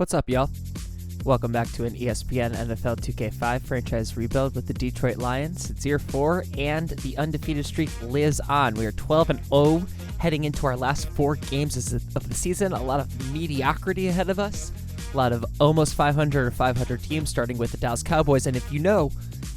What's up, y'all? Welcome back to an ESPN NFL 2K5 franchise rebuild with the Detroit Lions. It's year 4, and the undefeated streak lives on. We are 12-0 heading into our last 4 games of the season. A lot of mediocrity ahead of us. A lot of almost 500 or 500 teams, starting with the Dallas Cowboys. And if you know,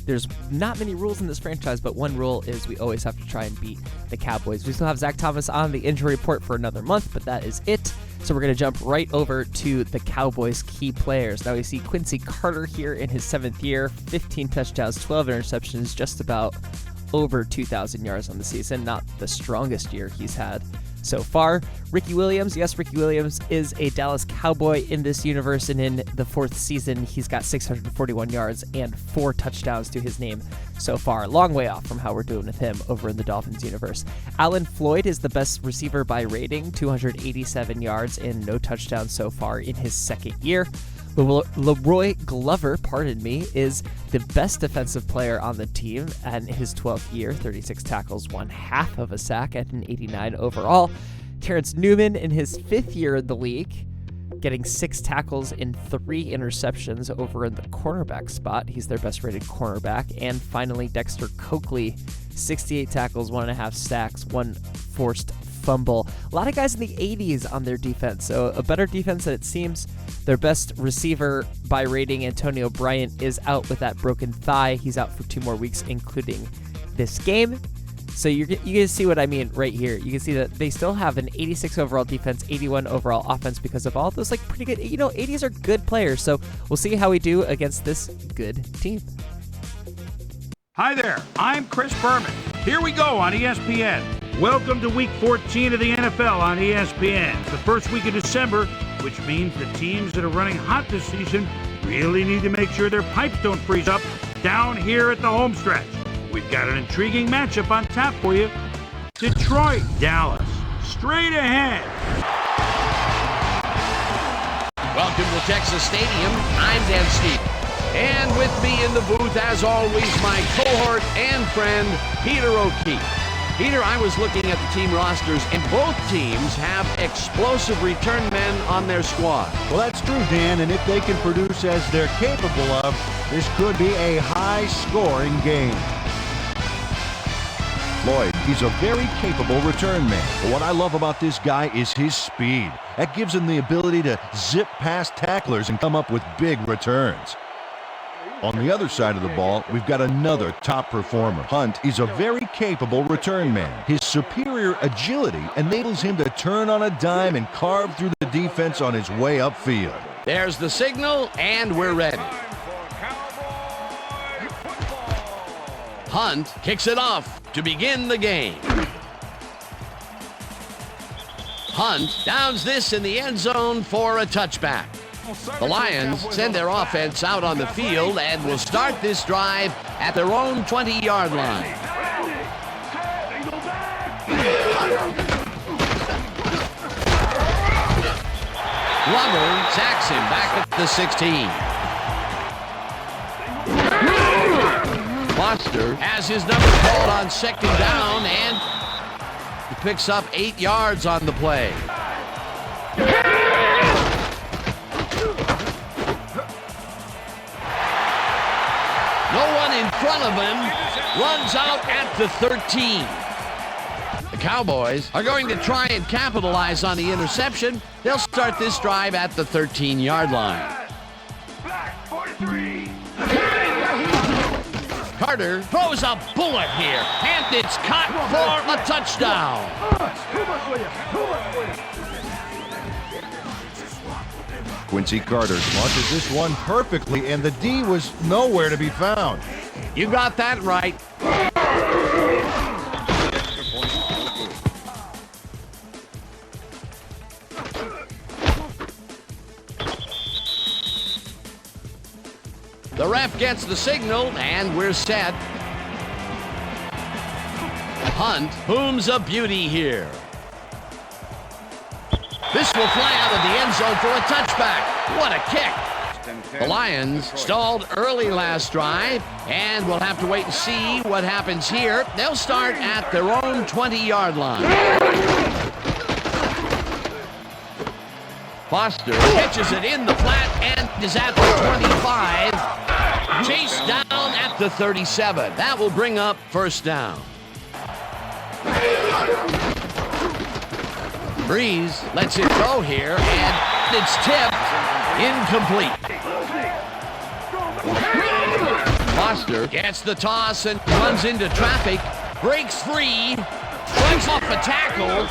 there's not many rules in this franchise, but one rule is we always have to try and beat the Cowboys. We still have Zach Thomas on the injury report for another month, but that is it. So we're going to jump right over to the Cowboys' key players. Now we see Quincy Carter here in his 7th year, 15 touchdowns, 12 interceptions, just about over 2,000 yards on the season. Not the strongest year he's had so far. Ricky Williams, yes, Ricky Williams is a Dallas Cowboy in this universe, and in the 4th season, he's got 641 yards and 4 touchdowns to his name so far. Long way off from how we're doing with him over in the Dolphins universe. Alan Floyd is the best receiver by rating, 287 yards and no touchdowns so far in his 2nd year. Leroy Glover, is the best defensive player on the team and his 12th year, 36 tackles, 1/2 of a sack at an 89 overall. Terrence Newman in his 5th year in the league, getting 6 tackles and 3 interceptions over in the cornerback spot. He's their best rated cornerback. And finally, Dexter Coakley, 68 tackles, 1.5 sacks, 1 forced fumble. A lot of guys in the 80s on their defense, so a better defense than it seems. Their best receiver by rating, Antonio Bryant, is out with that broken thigh. He's out for 2 more weeks, including this game. So you can see what I mean right here. You can see that they still have an 86 overall defense, 81 overall offense because of all those pretty good, 80s are good players. So we'll see how we do against this good team. Hi there, I'm Chris Berman. Here we go on ESPN. Welcome to Week 14 of the NFL on ESPN. It's the first week of December, which means the teams that are running hot this season really need to make sure their pipes don't freeze up down here at the home stretch. We've got an intriguing matchup on tap for you. Detroit, Dallas, straight ahead. Welcome to Texas Stadium. I'm Dan Stevens. And with me in the booth, as always, my cohort and friend, Peter O'Keefe. Peter, I was looking at the team rosters, and both teams have explosive return men on their squad. Well, that's true, Dan, and if they can produce as they're capable of, this could be a high-scoring game. Lloyd, he's a very capable return man. But what I love about this guy is his speed. That gives him the ability to zip past tacklers and come up with big returns. On the other side of the ball, we've got another top performer. Hunt is a very capable return man. His superior agility enables him to turn on a dime and carve through the defense on his way upfield. There's the signal, and we're ready. Hunt kicks it off to begin the game. Hunt downs this in the end zone for a touchback. The Lions send their offense out on the field and will start this drive at their own 20-yard line. Glover sacks him back at the 16. Foster has his number called on 2nd down, and he picks up 8 yards on the play. No one in front of him, runs out at the 13. The Cowboys are going to try and capitalize on the interception. They'll start this drive at the 13-yard line. Carter throws a bullet here, and it's caught for a touchdown. Quincy Carter launches this one perfectly, and the D was nowhere to be found. You got that right. The ref gets the signal, and we're set. Hunt booms a beauty here. This will fly out of the end zone for a touchback. What a kick. The Lions stalled early last drive, and we'll have to wait and see what happens here. They'll start at their own 20-yard line. Foster catches it in the flat and is at the 25. Chased down at the 37. That will bring up first down. Breeze lets it go here, and it's tipped. Incomplete. Foster gets the toss and runs into traffic. Breaks free. Runs off a tackle.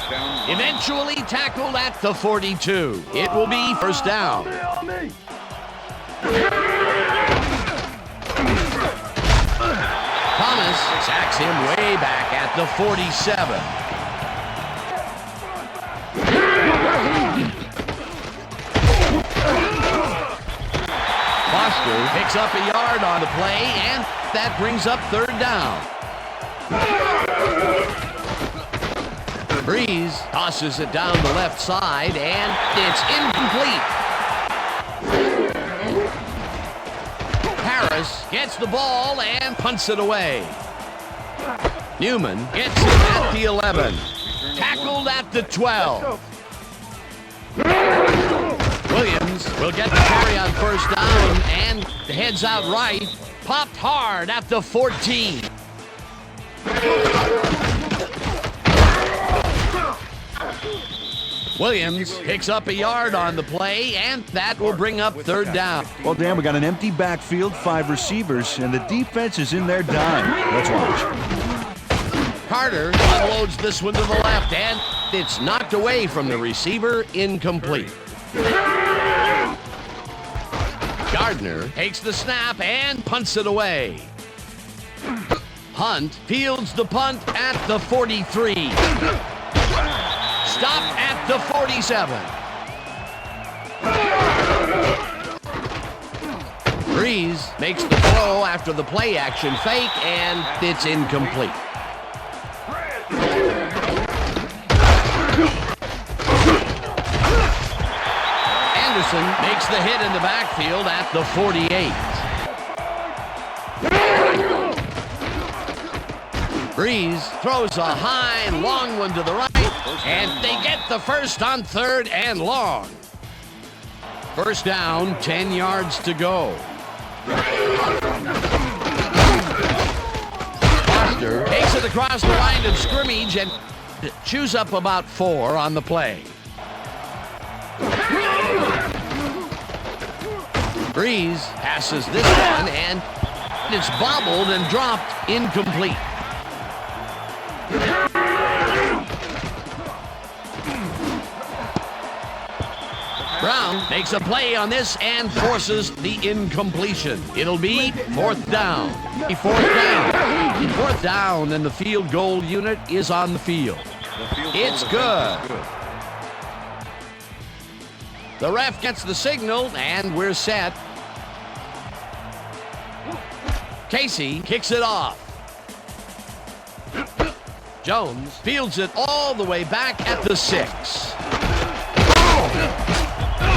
Eventually tackled at the 42. It will be first down. Thomas sacks him way back at the 47. Foster picks up a yard on the play, and that brings up third down. Breeze tosses it down the left side, and it's incomplete. Harris gets the ball and punts it away. Newman gets it at the 11. Tackled at the 12. Williams will get the carry on first down and heads out right. Popped hard at the 14. Williams picks up a yard on the play, and that will bring up third down. Well, Dan, we got an empty backfield, 5 receivers, and the defense is in their dime. Let's watch. Carter unloads this one to the left, and it's knocked away from the receiver, incomplete. Gardner takes the snap and punts it away. Hunt fields the punt at the 43. Stopped at the 47. Breeze makes the throw after the play action fake, and it's incomplete. Anderson makes the hit in the backfield at the 48. Breeze throws a high, long one to the right, and they get the first on third and long. First down, 10 yards to go. Foster takes it across the line of scrimmage and chews up about 4 on the play. Breeze passes this one, and it's bobbled and dropped, incomplete. Brown makes a play on this and forces the incompletion. It'll be fourth down. Fourth down, and the field goal unit is on the field. It's good. The ref gets the signal, and we're set. Casey kicks it off. Jones fields it all the way back at the 6.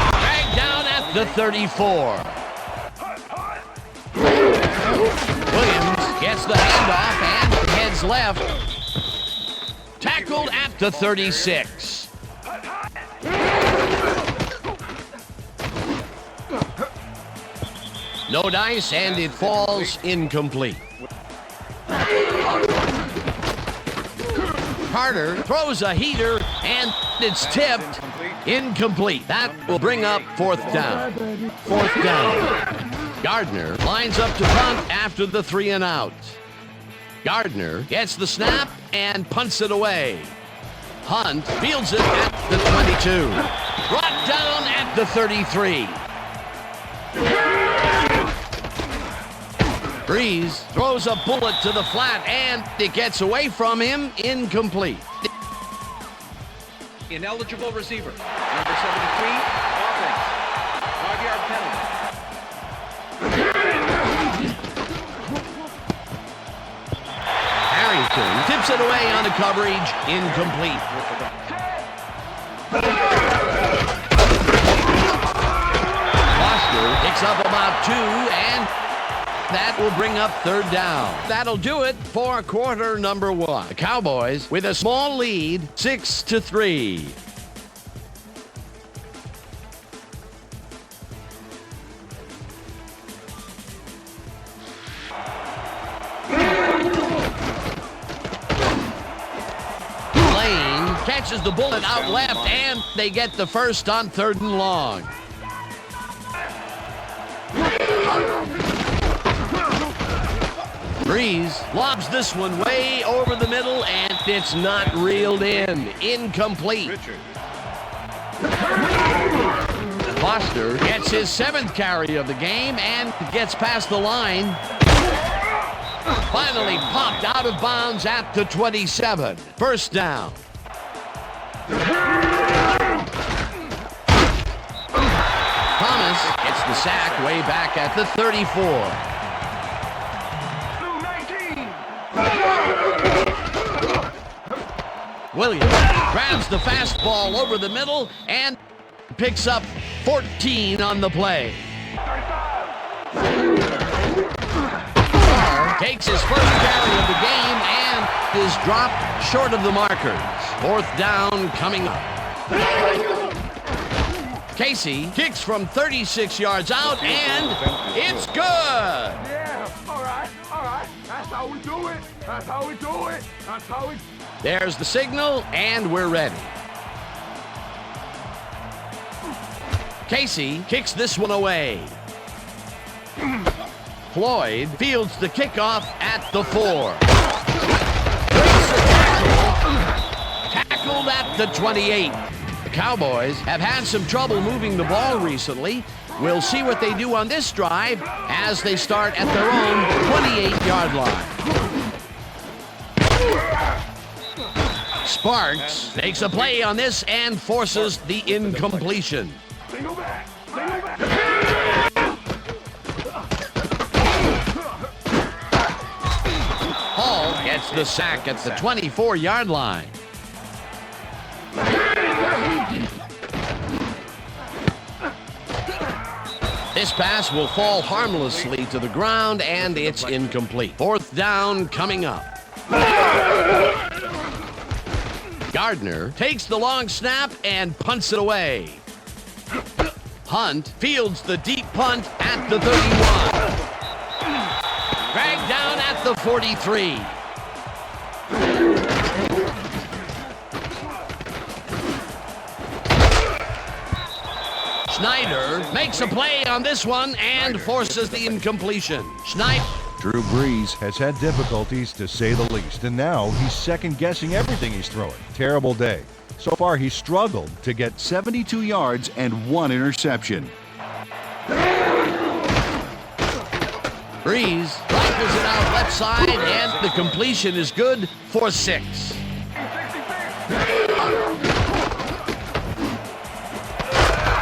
Dragged down at the 34. Williams gets the handoff and heads left. Tackled at the 36. No dice, and it falls incomplete. Carter throws a heater, and it's tipped. Incomplete. That will bring up fourth down. Gardner lines up to punt after the 3 and out. Gardner gets the snap and punts it away. Hunt fields it at the 22. Brought down at the 33. Breeze throws a bullet to the flat, and it gets away from him, incomplete. Ineligible receiver. Number 73, offense. 5-yard penalty. Harrington tips it away on the coverage, incomplete. Foster picks up about 2, and that will bring up third down. That'll do it for quarter number 1. The Cowboys with a small lead, 6-3. catches the bullet out left, and they get the first on 3rd and long. Breeze lobs this one way over the middle, and it's not reeled in. Incomplete. Foster gets his 7th carry of the game and gets past the line. Finally popped out of bounds at the 27. First down. Thomas gets the sack way back at the 34. Williams grabs the fastball over the middle and picks up 14 on the play. Carr takes his first carry of the game and is dropped short of the markers. 4th down coming up. Casey kicks from 36 yards out, and it's good. Yeah, all right. That's how we do it. There's the signal, and we're ready. Casey kicks this one away. Floyd fields the kickoff at the 4. Tackled at the 28. The Cowboys have had some trouble moving the ball recently. We'll see what they do on this drive as they start at their own 28-yard line. Sparks makes a play on this and forces the incompletion. Hall gets the sack at the 24-yard line. This pass will fall harmlessly to the ground, and it's incomplete. 4th down coming up. Gardner takes the long snap and punts it away. Hunt fields the deep punt at the 31. Dragged down at the 43. Schneider makes a play on this one and forces the incompletion. Schneider. Drew Brees has had difficulties, to say the least, and now he's second-guessing everything he's throwing. Terrible day. So far, he's struggled to get 72 yards and 1 interception. Brees rifles it out left side, and the completion is good for 6.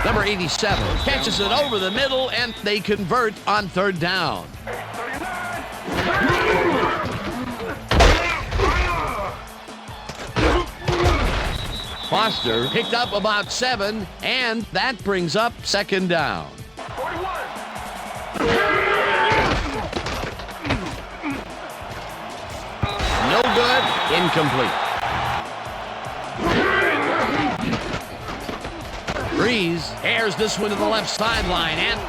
Number 87 catches it over the middle, and they convert on 3rd down. Foster picked up about 7, and that brings up 2nd down. No good, incomplete. Brees airs this one to the left sideline, and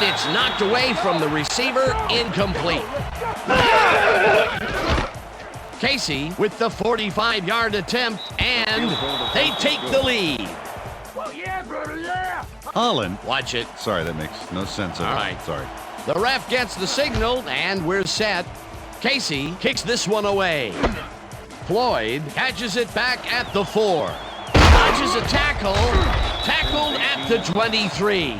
it's knocked away from the receiver, incomplete. Casey with the 45-yard attempt, and they take the lead. Well, yeah, brother, yeah. Holland. Watch it. Sorry, that makes no sense at all. All right. Sorry. The ref gets the signal, and we're set. Casey kicks this one away. Floyd catches it back at the 4. Dodges a tackle. Tackled at the 23.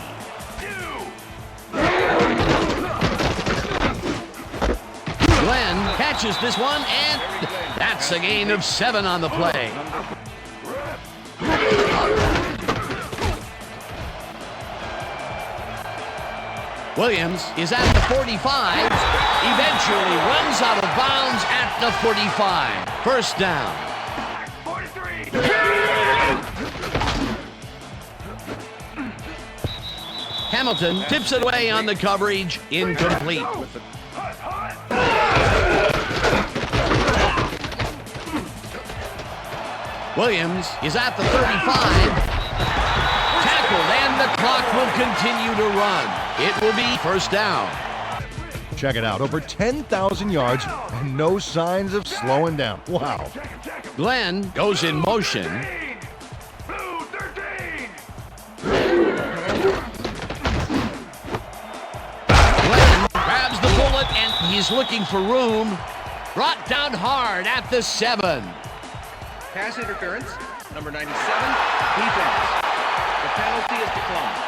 Glenn catches this one, and that's a gain of 7 on the play. Williams is at the 45, eventually runs out of bounds at the 45. First down. 43. Hamilton tips it away on the coverage, incomplete. Williams is at the 35. Tackled, and the clock will continue to run. It will be first down. Check it out. Over 10,000 yards and no signs of slowing down. Wow. Glenn goes in motion. 13. Glenn grabs the bullet, and he's looking for room. Brought down hard at the 7. Pass interference, number 97, defense. The penalty is declined.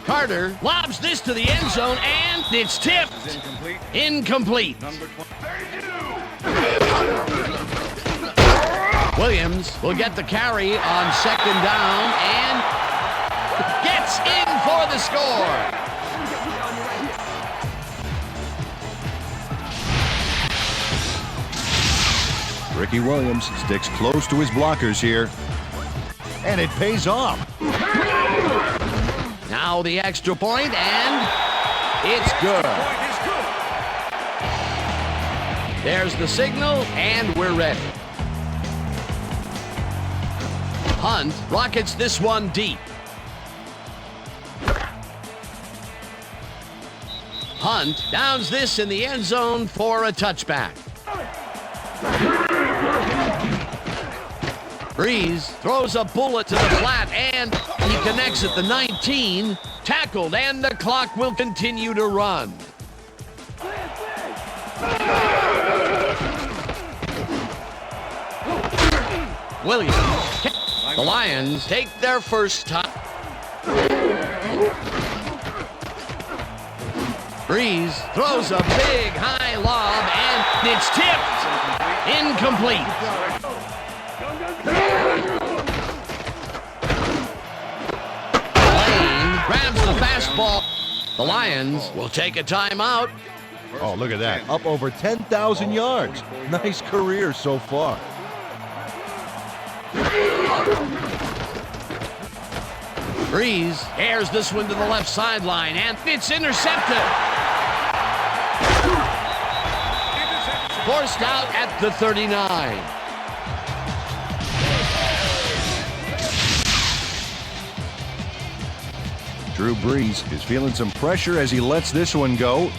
Carter lobs this to the end zone, and it's tipped. Is incomplete. Incomplete. Number 32. Williams will get the carry on 2nd down and gets in for the score. Ricky Williams sticks close to his blockers here. And it pays off. Now the extra point, and it's good. point is good. There's the signal, and we're ready. Hunt rockets this one deep. Hunt downs this in the end zone for a touchback. Breeze throws a bullet to the flat, and he connects at the 19. Tackled, and the clock will continue to run. Williams. The Lions take their first touch. Breeze throws a big high lob, and it's tipped. Incomplete. Lane grabs the fastball. The Lions will take a timeout. Oh, look at that. Up over 10,000 yards. Nice career so far. Breeze airs this one to the left sideline, and it's intercepted. Forced out at the 39. Drew Brees is feeling some pressure as he lets this one go,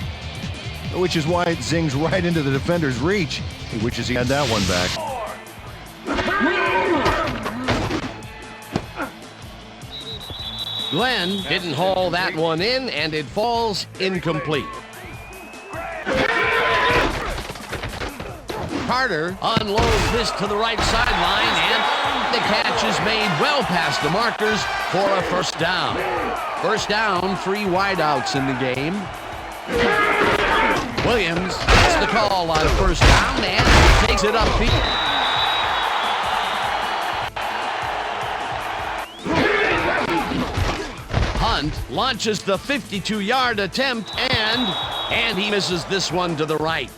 which is why it zings right into the defender's reach. He wishes he had that one back. Glenn didn't haul that one in, and it falls incomplete. Carter unloads this to the right sideline, and the catch is made well past the markers for a first down. First down, 3 wideouts in the game. Williams gets the call on first down and takes it upfield. Hunt launches the 52-yard attempt, and he misses this one to the right.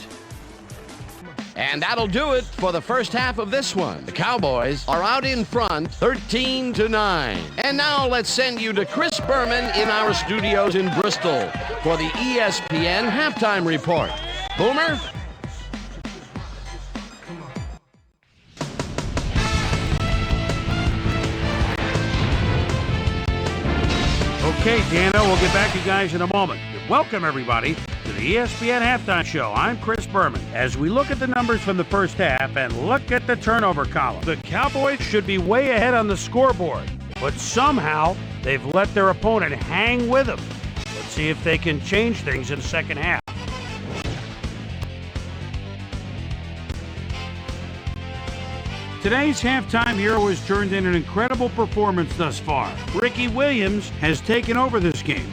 And that'll do it for the first half of this one. The Cowboys are out in front, 13-9. And now let's send you to Chris Berman in our studios in Bristol for the ESPN halftime report. Boomer? Okay, Dano, we'll get back to you guys in a moment. Welcome, everybody, to the ESPN Halftime Show. I'm Chris Berman. As we look at the numbers from the first half and look at the turnover column, the Cowboys should be way ahead on the scoreboard, but somehow they've let their opponent hang with them. Let's see if they can change things in the second half. Today's halftime hero has turned in an incredible performance thus far. Ricky Williams has taken over this game.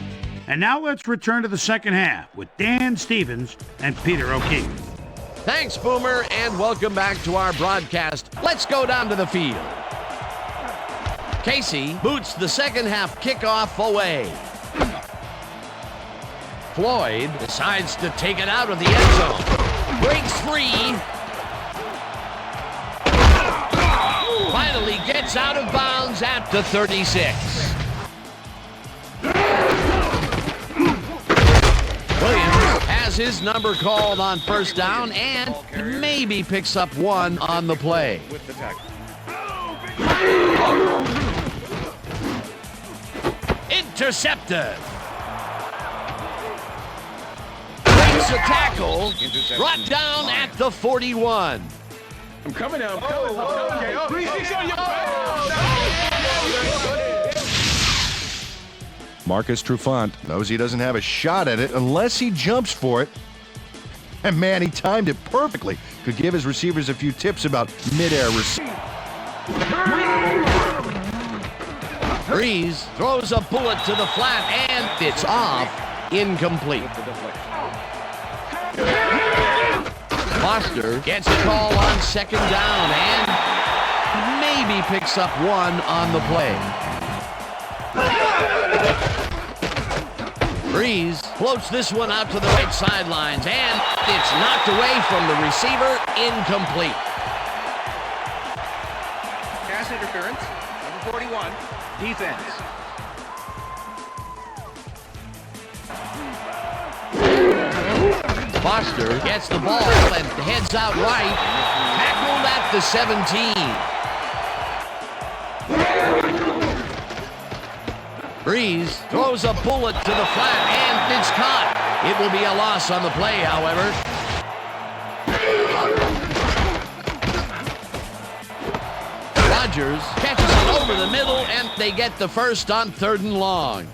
And now let's return to the second half with Dan Stevens and Peter O'Keefe. Thanks, Boomer, and welcome back to our broadcast. Let's go down to the field. Casey boots the second half kickoff away. Floyd decides to take it out of the end zone. Breaks free. Finally gets out of bounds at the 36. Williams has his number called on first down and maybe picks up one on the play. With the tackle. Intercepted. Breaks breaks a tackle. Brought down at the 41. I'm coming now. I'm coming. Marcus Trufant knows he doesn't have a shot at it unless he jumps for it. And man, he timed it perfectly. Could give his receivers a few tips about mid-air receiving. Breeze throws a bullet to the flat, and it's off. Incomplete. Foster gets a call on second down and maybe picks up one on the play. Breeze floats this one out to the right sidelines, and it's knocked away from the receiver. Incomplete. Pass interference. Number 41. Defense. Foster gets the ball and heads out right. Tackled at the 17. Breeze throws a bullet to the flat, and it's caught. It will be a loss on the play, however. Rodgers catches it over the middle, and they get the first on 3rd and long.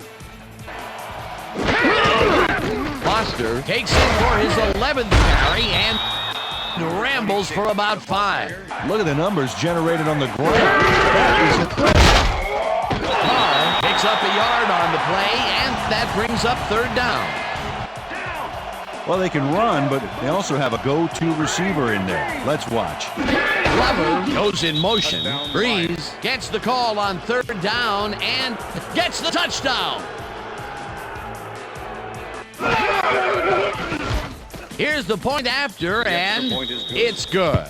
Foster takes it for his 11th carry and rambles for about 5. Look at the numbers generated on the ground. That is incredible. Carr picks up a yard on the play, and that brings up 3rd down. Well, they can run, but they also have a go-to receiver in there. Let's watch. Glover goes in motion. Breeze gets the call on 3rd down and gets the touchdown. Here's the point after, and it's good.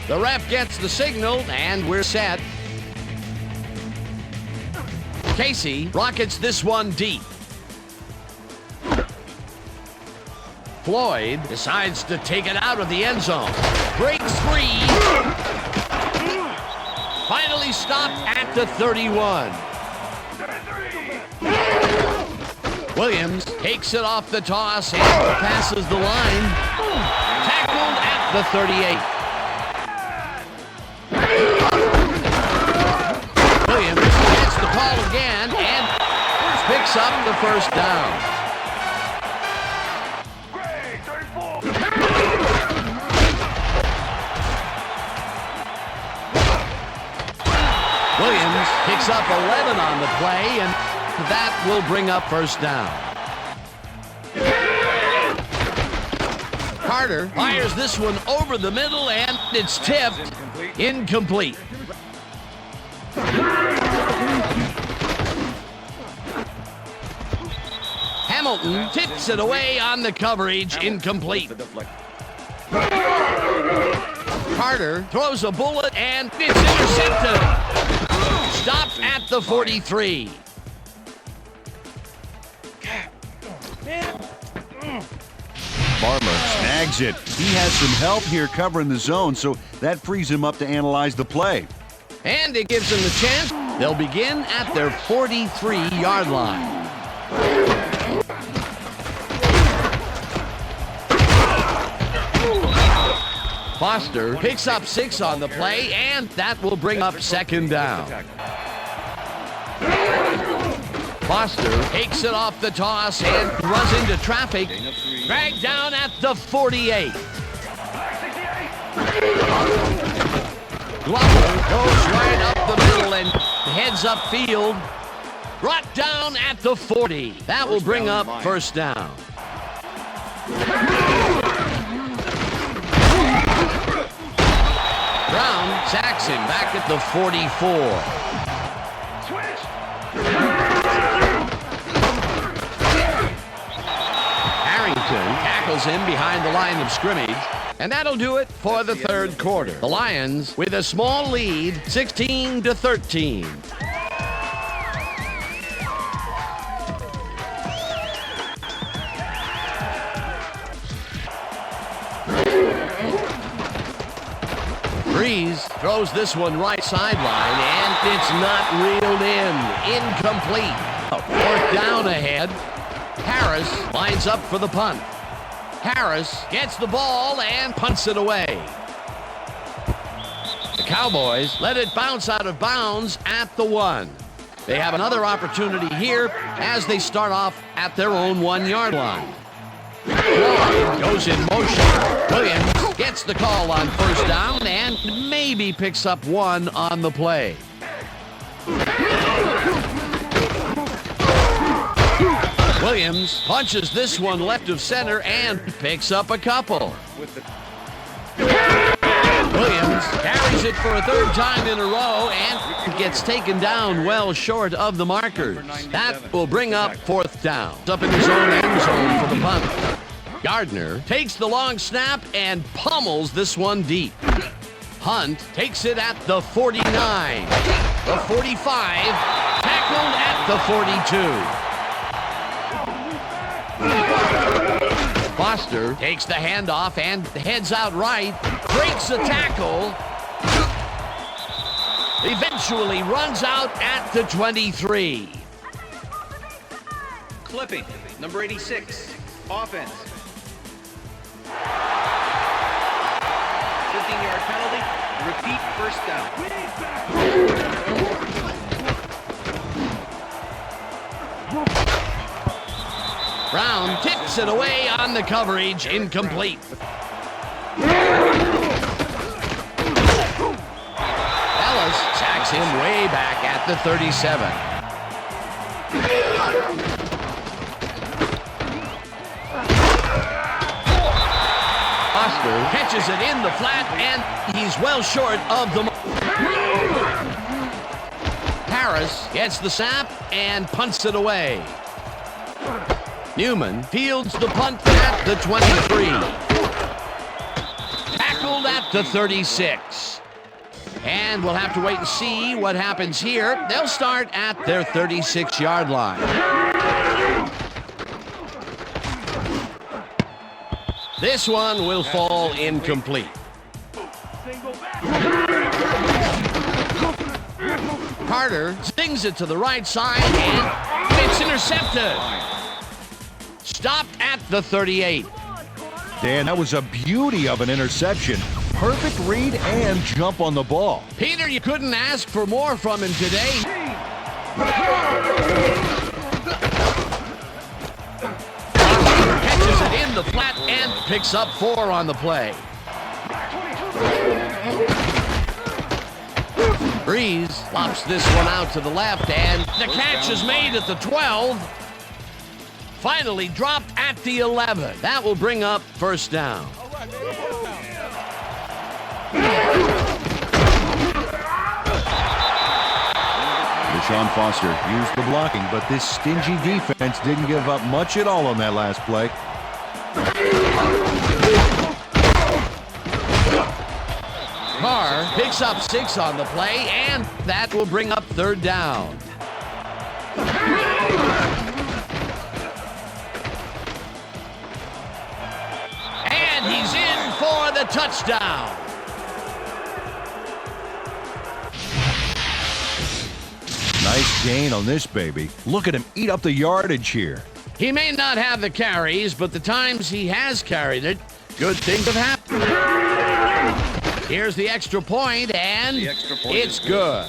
The ref gets the signal, and we're set. Casey rockets this one deep. Floyd decides to take it out of the end zone. Breaks free. Finally stopped at the 31. Williams takes it off the toss and passes the line. Tackled at the 38. Williams gets the call again and picks up the first down. Williams picks up 11 on the play, and that will bring up first down. Carter fires this one over the middle, and it's tipped. Incomplete. Hamilton tips it away on the coverage. Incomplete. Carter throws a bullet, and it's intercepted. Stopped at the 43. Farmer snags it. He has some help here covering the zone, so that frees him up to analyze the play. And it gives them the chance. They'll begin at their 43-yard line. Foster picks up 6 on the play, and that will bring up second down. Foster takes it off the toss and runs into traffic. Dragged down at the 48. Glover goes right up the middle and heads upfield. Brought down at the 40. That will bring up first down. Brown sacks him back at the 44. Harrington tackles him behind the line of scrimmage, and that'll do it for the third quarter. The Lions with a small lead, 16-13. Breeze throws this one right sideline, and it's not reeled in. Incomplete. 4th down ahead. Harris lines up for the punt. Harris gets the ball and punts it away. The Cowboys let it bounce out of bounds at the 1. They have another opportunity here as they start off at their own 1-yard line. Floyd goes in motion. Williams gets the call on first down and maybe picks up 1 on the play. Williams punches this one left of center and picks up a couple. Williams carries it for a 3rd time in a row and gets taken down well short of the markers. That will bring up 4th down. Up in his own end zone for the punt. Gardner takes the long snap and pummels this one deep. Hunt takes it at the 49, the 45, tackled at the 42. Foster takes the handoff and heads out right, breaks a tackle, eventually runs out at the 23. Clipping, number 86, offense. 15-yard penalty, repeat first down. Brown tips it away on the coverage, incomplete. Dallas sacks him way back at the 37. Foster catches it in the flat, and he's well short of the mark. Harris gets the snap and punts it away. Newman fields the punt at the 23. Tackled at the 36. And we'll have to wait and see what happens here. They'll start at their 36-yard line. This one will fall incomplete. Carter stings it to the right side, and it's intercepted. Stopped at the 38. Dan, that was a beauty of an interception. Perfect read and jump on the ball. Peter, you couldn't ask for more from him today. Catches it in the flat and picks up 4 on the play. Breeze flops this one out to the left, and the catch is made at the 12. Finally dropped at the 11. That will bring up first down. Deshaun Foster used the blocking, but this stingy defense didn't give up much at all on that last play. Carr picks up 6 on the play, and that will bring up 3rd down. And he's in for the touchdown. Nice gain on this baby. Look at him eat up the yardage here. He may not have the carries, but the times he has carried it, good things have happened. Here's the extra point, and it's good.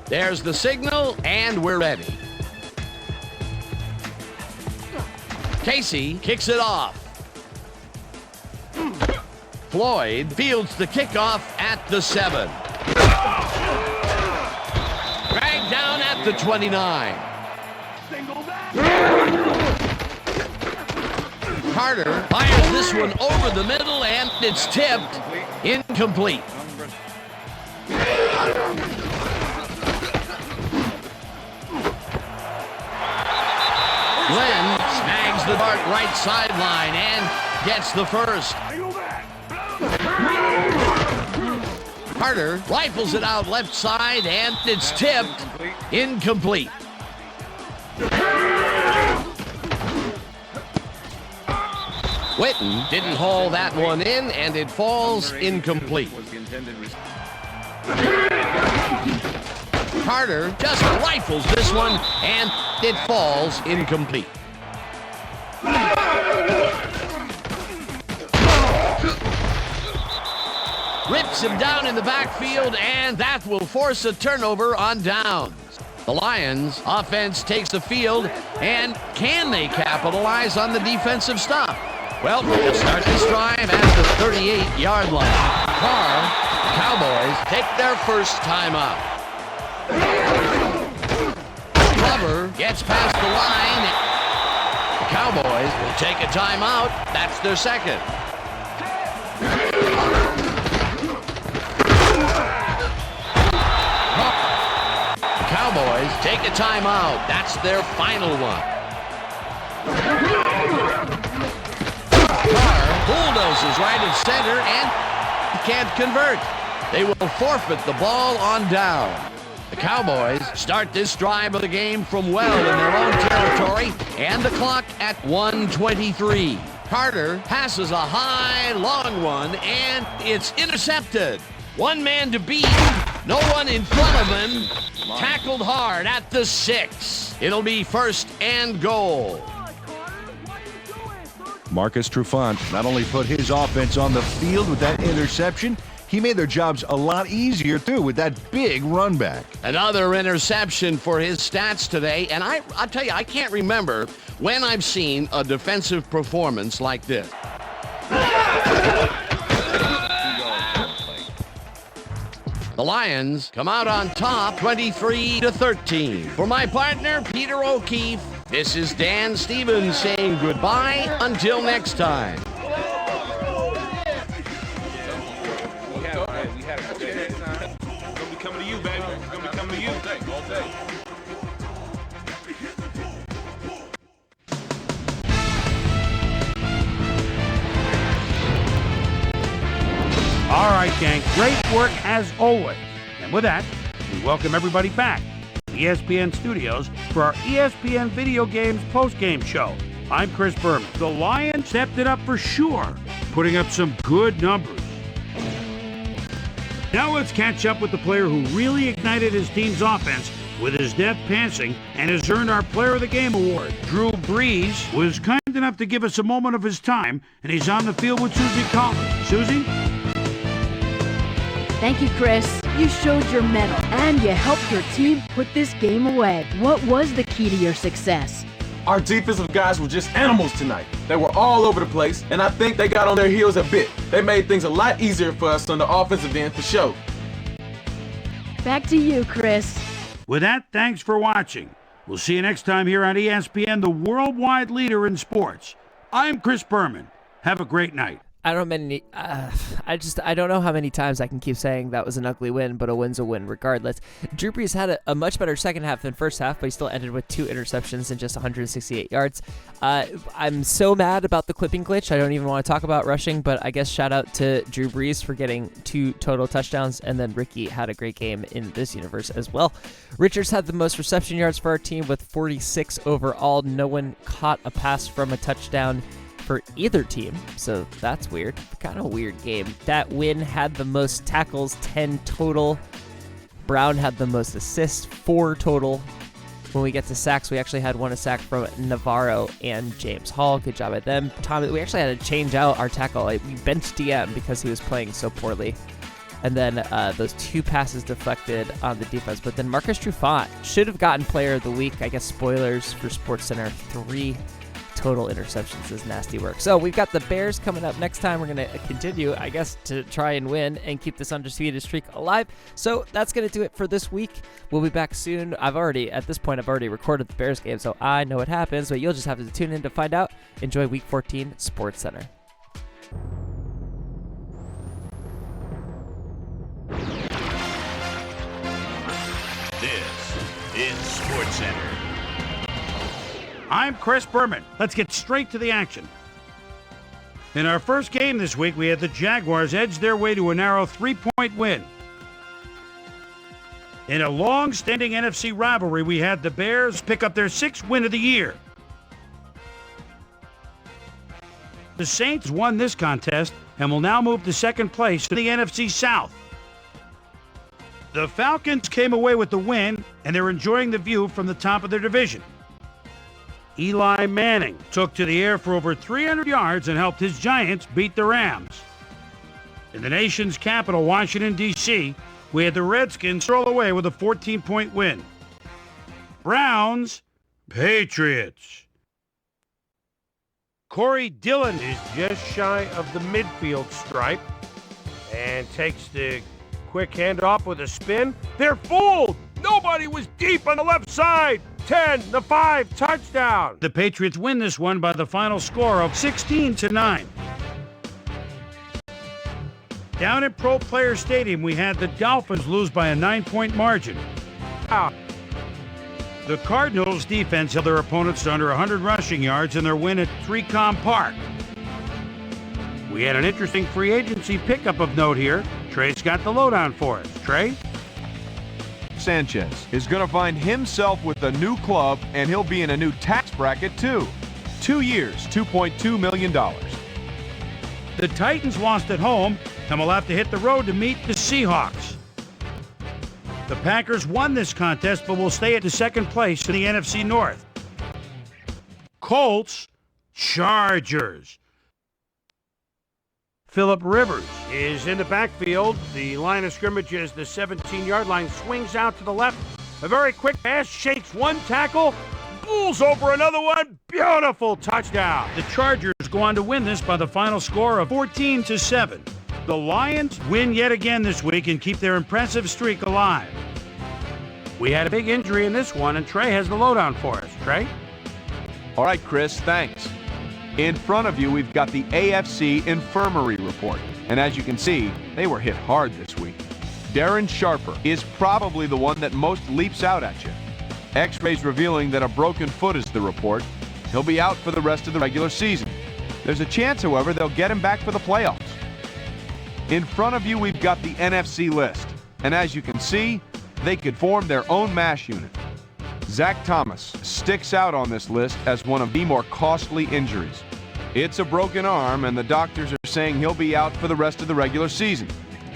There's the signal, and we're ready. Casey kicks it off. Floyd fields the kickoff at the 7. Dragged down at the 29. Carter fires this one over the middle, and it's tipped. Incomplete. Glenn snags the dart right sideline and gets the first. Carter rifles it out left side, and it's tipped. Incomplete. Witten didn't haul that one in, and it falls incomplete. Carter just rifles this one, and it falls incomplete. Rips him down in the backfield, and that will force a turnover on downs. The Lions offense takes the field, and can they capitalize on the defensive stop? Well, they'll start this drive at the 38-yard line. Cowboys take their first timeout. Cover gets past the line. The Cowboys will take a timeout. That's their second. Cowboys take a timeout. That's their final one. Carr bulldozes right at center and can't convert. They will forfeit the ball on down. The Cowboys start this drive of the game from well in their own territory, and the clock at 1:23. Carter passes a high, long one, and it's intercepted. One man to beat. No one in front of him. Tackled hard at the 6. It'll be first and goal. Marcus Trufant not only put his offense on the field with that interception, he made their jobs a lot easier, too, with that big run back. Another interception for his stats today, and I'll tell you, I can't remember when I've seen a defensive performance like this. The Lions come out on top, 23-13. For my partner, Peter O'Keefe, this is Dan Stevens saying goodbye until next time. We had a good day. It's gonna be coming to you, baby. It's gonna be coming to you. All day. All right, gang. Great work as always. And with that, we welcome everybody back to the ESPN studios for our ESPN Video Games postgame show. I'm Chris Berman. The Lions stepped it up for sure, putting up some good numbers. Now let's catch up with the player who really ignited his team's offense with his deft passing and has earned our Player of the Game award. Drew Brees was kind enough to give us a moment of his time, and he's on the field with Susie Collins. Susie? Thank you, Chris. You showed your mettle, and you helped your team put this game away. What was the key to your success? Our defensive guys were just animals tonight. They were all over the place, and I think they got on their heels a bit. They made things a lot easier for us on the offensive end for sure. Back to you, Chris. With that, thanks for watching. We'll see you next time here on ESPN, the worldwide leader in sports. I'm Chris Berman. Have a great night. I don't know how many times I can keep saying that was an ugly win, but a win's a win regardless. Drew Brees had a much better second half than first half, but he still ended with 2 interceptions and just 168 yards. I'm so mad about the clipping glitch. I don't even want to talk about rushing, but I guess shout out to Drew Brees for getting 2 total touchdowns, and then Ricky had a great game in this universe as well. Richards had the most reception yards for our team with 46 overall. No one caught a pass from a touchdown for either team, so that's weird. Kind of a weird game. That win had the most tackles, 10 total. Brown had the most assists, 4 total. When we get to sacks, we actually had a sack from Navarro and James Hall. Good job at them. We actually had to change out our tackle. We benched DM because he was playing so poorly. And then those 2 passes deflected on the defense. But then Marcus Trufant should have gotten Player of the Week. I guess spoilers for SportsCenter. 3 total interceptions is nasty work. So we've got the Bears coming up next time. We're going to continue, I guess, to try and win and keep this undefeated streak alive. So that's going to do it for this week. We'll be back soon. At this point, I've already recorded the Bears game, so I know what happens, but you'll just have to tune in to find out. Enjoy Week 14 SportsCenter. This is SportsCenter. I'm Chris Berman. Let's get straight to the action. In our first game this week, we had the Jaguars edge their way to a narrow 3-point win. In a long-standing NFC rivalry, we had the Bears pick up their 6th win of the year. The Saints won this contest and will now move to second place in the NFC South. The Falcons came away with the win, and they're enjoying the view from the top of their division. Eli Manning took to the air for over 300 yards and helped his Giants beat the Rams. In the nation's capital, Washington, D.C., we had the Redskins roll away with a 14-point win. Browns, Patriots. Corey Dillon is just shy of the midfield stripe and takes the quick handoff with a spin. They're fooled! Nobody was deep on the left side! 10-5 touchdown! The Patriots win this one by the final score of 16-9. Down at Pro Player Stadium, we had the Dolphins lose by a 9-point margin. The Cardinals' defense held their opponents to under 100 rushing yards in their win at 3Com Park. We had an interesting free agency pickup of note here. Trey's got the lowdown for us. Trey? Sanchez is going to find himself with a new club, and he'll be in a new tax bracket, too. 2 years, $2.2 million. The Titans lost at home and will have to hit the road to meet the Seahawks. The Packers won this contest but will stay at the second place in the NFC North. Colts, Chargers. Phillip Rivers is in the backfield. The line of scrimmage is the 17-yard line. Swings out to the left. A very quick pass. Shakes one tackle. Bulls over another one. Beautiful touchdown. The Chargers go on to win this by the final score of 14-7. The Lions win yet again this week and keep their impressive streak alive. We had a big injury in this one, and Trey has the lowdown for us. Trey? All right, Chris, thanks. In front of you, we've got the AFC Infirmary Report. And as you can see, they were hit hard this week. Darren Sharper is probably the one that most leaps out at you. X-rays revealing that a broken foot is the report. He'll be out for the rest of the regular season. There's a chance, however, they'll get him back for the playoffs. In front of you, we've got the NFC list. And as you can see, they could form their own MASH unit. Zach Thomas sticks out on this list as one of the more costly injuries. It's a broken arm, and the doctors are saying he'll be out for the rest of the regular season.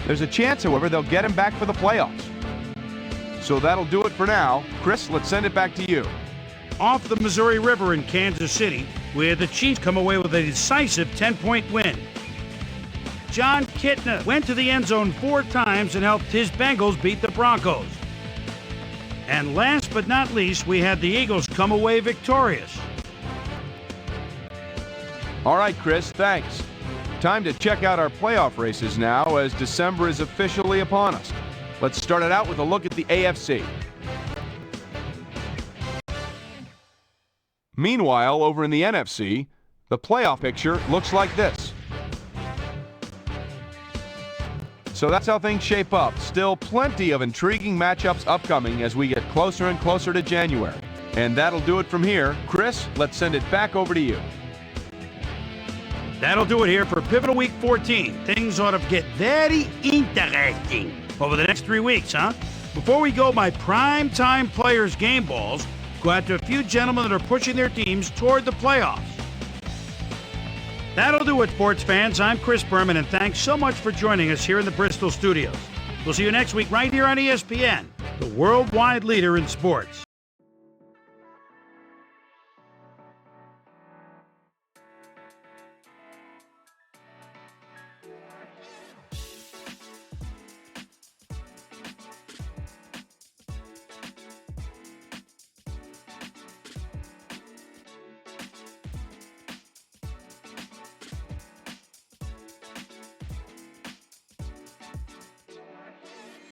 There's a chance, however, they'll get him back for the playoffs. So that'll do it for now. Chris, let's send it back to you. Off the Missouri River in Kansas City, where the Chiefs come away with a decisive 10-point win. John Kitna went to the end zone 4 times and helped his Bengals beat the Broncos. And last but not least, we had the Eagles come away victorious. All right, Chris, thanks. Time to check out our playoff races now as December is officially upon us. Let's start it out with a look at the AFC. Meanwhile, over in the NFC, the playoff picture looks like this. So that's how things shape up. Still plenty of intriguing matchups upcoming as we get closer and closer to January. And that'll do it from here. Chris, let's send it back over to you. That'll do it here for Pivotal Week 14. Things ought to get very interesting over the next 3 weeks, huh? Before we go, my primetime players' game balls go out to a few gentlemen that are pushing their teams toward the playoffs. That'll do it, sports fans. I'm Chris Berman, and thanks so much for joining us here in the Bristol studios. We'll see you next week right here on ESPN, the worldwide leader in sports.